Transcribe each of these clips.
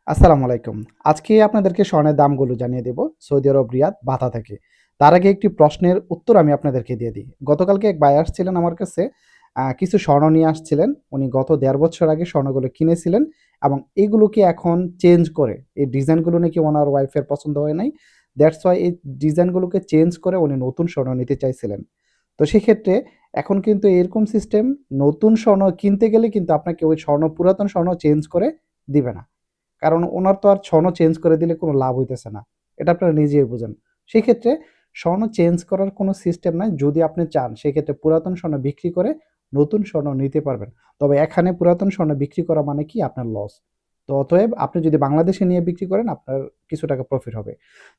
আসসালামু আলাইকুম। আজকে আপনাদেরকে স্বর্ণের দামগুলো জানিয়ে দেব সৌদি আরব রিয়াদ বাতা থেকে। তার আগে একটি প্রশ্নের উত্তর আমি আপনাদেরকে দিয়ে দিই। গতকালকে এক বায়ার আসছিলেন আমার কাছে, কিছু স্বর্ণ নিয়ে আসছিলেন। উনি গত ১.৫ বছর আগে স্বর্ণগুলো কিনেছিলেন এবং এগুলোকে এখন চেঞ্জ করে এই ডিজাইনগুলো নাকি ওনার ওয়াইফের পছন্দ হয় নাই। দ্যাটস ওয়াই এই ডিজাইনগুলোকে চেঞ্জ করে উনি নতুন স্বর্ণ নিতে চাইছিলেন। তো সেক্ষেত্রে এখন কিন্তু এরকম সিস্টেম, নতুন স্বর্ণ কিনতে গেলে কিন্তু আপনাকে ওই পুরাতন স্বর্ণ চেঞ্জ করে দিবে না। কারণ উনার তো আর স্বর্ণ চেঞ্জ করে দিলে কোনো লাভ হইতেছে না। এটা আপনারা নিজেই বুঝেন। সেক্ষেত্রে স্বর্ণ চেঞ্জ করার কোনো সিস্টেম নাই। যদি আপনি চান সেক্ষেত্রে পুরাতন স্বর্ণ বিক্রি করে নতুন স্বর্ণ নিতে পারবেন। তবে এখানে পুরাতন স্বর্ণ বিক্রি করা মানে কি আপনার লস। তো অতএব আপনি যদি বাংলাদেশে নিয়ে বিক্রি করেন আপনার কিছু টাকা প্রফিট হবে।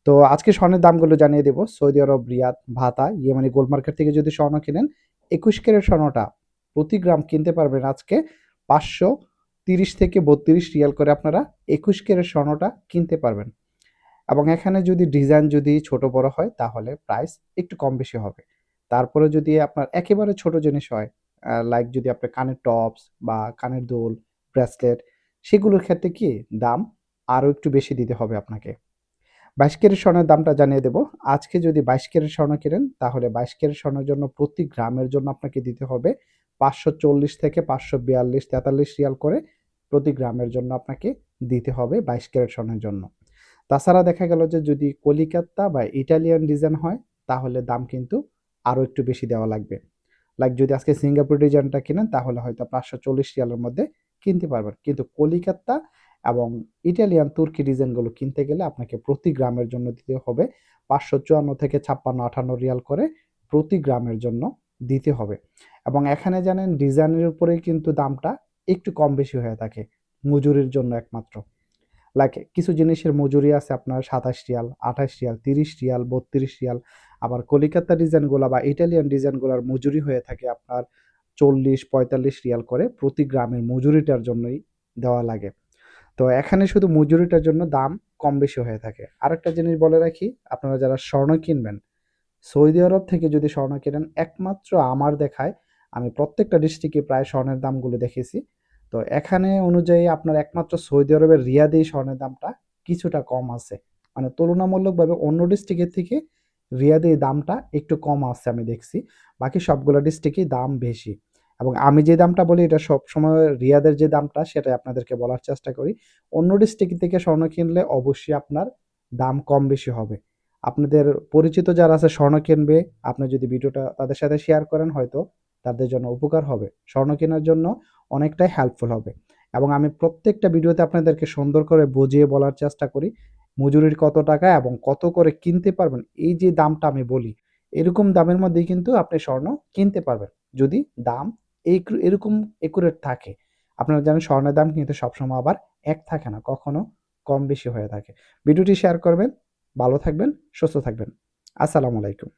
তো আজকে স্বর্ণের দামগুলো জানিয়ে দেব। সৌদি আরব, রিয়াদ, ভাতা, ইয়েমানি গোল্ড মার্কেট থেকে যদি স্বর্ণ কিনেন ২১ ক্যারেট স্বর্ণটা প্রতি গ্রাম কিনতে পারবেন আজকে ৫৩০ থেকে ৩২ রিয়াল করে আপনারা ২১ ক্যারেট স্বর্ণটা কিনতে পারবেন। এবং এখানে যদি ডিজাইন যদি ছোট বড় হয় তাহলে প্রাইস একটু কম বেশি হবে। তারপরে যদি আপনার একেবারে ছোট জিনিস হয়, লাইক যদি আপনার কানের টপস বা কানের দুল, ব্রেসলেট, সেগুলোর ক্ষেত্রে কি দাম আরো একটু বেশি দিতে হবে আপনাকে। ২২ ক্যারেট স্বর্ণের দামটা জানিয়ে দেব। আজকে যদি ২২ ক্যারেট স্বর্ণ কেনেন তাহলে ২২ ক্যারেট স্বর্ণের জন্য প্রতি গ্রামের জন্য আপনাকে দিতে হবে ৫৪০ থেকে ৫৪২-৪৩ রিয়াল করে প্রতি গ্রামের জন্য আপনাকে দিতে হবে ২২ ক্যারেট স্বর্ণের জন্য। তাছাড়া দেখা গেল যে যদি কলিকাতা বা ইটালিয়ান ডিজাইন হয় তাহলে দাম কিন্তু আরো একটু বেশি দেওয়া লাগবে। লাইক যদি আজকে সিঙ্গাপুর ডিজাইনটা কিনেন তাহলে হয়তো ৫৪০ রিয়ালের মধ্যে কিনতে পারবেন। কিন্তু কলিকাতা এবং ইটালিয়ান তুর্কি ডিজাইনগুলো কিনতে গেলে আপনাকে প্রতি গ্রামের জন্য দিতে হবে ৫৫৪ থেকে ৫৬-৫৮ রিয়াল করে প্রতি গ্রামের জন্য দিতে হবে। এবং এখানে জানেন ডিজাইনের উপরেই কিন্তু দামটা একটু কম বেশি হয়ে থাকে মজুরির জন্য একমাত্র। লাইক কিছু জিনিসের মজুরি আছে আপনার ২৭ রিয়াল, ২৮ রিয়াল, ৩০ রিয়াল, ৩২ রিয়াল। আবার কলিকাতা ডিজাইনগুলা বা ইটালিয়ান ডিজাইনগুলার মজুরি হয়ে থাকে আপনার ৪০-৪৫ রিয়াল করে প্রতি গ্রামের মজুরিটার জন্যই দেওয়া লাগে। তো এখানে শুধু মজুরিটার জন্য দাম কম বেশি হয়ে থাকে। আরেকটা জিনিস বলে রাখি, আপনারা যারা স্বর্ণ কিনবেন, সৌদি আরব থেকে যদি স্বর্ণ কেনেন একমাত্র আমার দেখায়, আমি প্রত্যেকটা ডিস্ট্রিক্টে প্রায় স্বর্ণের দামগুলো দেখেছি। তো এখানে অনুযায়ী আপনার একমাত্র সৌদি আরবের রিয়াদেই স্বর্ণের দামটা কিছুটা কম আছে। মানে তুলনামূলকভাবে অন্য ডিস্ট্রিক্টের থেকে রিয়াদে এই দামটা একটু কম আছে আমি দেখছি। বাকি সবগুলো ডিস্ট্রিক্টেই দাম বেশি। এবং আমি যে দামটা বলি এটা সবসময় রিয়াদের যে দামটা সেটাই আপনাদেরকে বলার চেষ্টা করি। অন্য ডিস্ট্রিক্ট থেকে স্বর্ণ কিনলে অবশ্যই আপনার দাম কম বেশি হবে। আপনাদের পরিচিত যারা আছে স্বর্ণ কিনবে, আপনি যদি ভিডিওটা তাদের সাথে শেয়ার করেন হয়তো তাদের জন্য উপকার হবে। স্বর্ণ কেনার জন্য অনেকটাই হেল্পফুল হবে। এবং আমি প্রত্যেকটা ভিডিওতে আপনাদেরকে সুন্দর করে বুঝিয়ে বলার চেষ্টা করি মজুরির কত টাকা এবং কত করে কিনতে পারবেন। এই যে দামটা আমি বলি, এরকম দামের মধ্যেই কিন্তু আপনি স্বর্ণ কিনতে পারবেন। যদি দাম এরকম একুরেট থাকে। আপনারা জানেন স্বর্ণের দাম কিন্তু সবসময় আবার এক থাকে না, কখনো কম বেশি হয়ে থাকে। ভিডিওটি শেয়ার করবেন। ভালো থাকবেন, সুস্থ থাকবেন। আসসালামু আলাইকুম।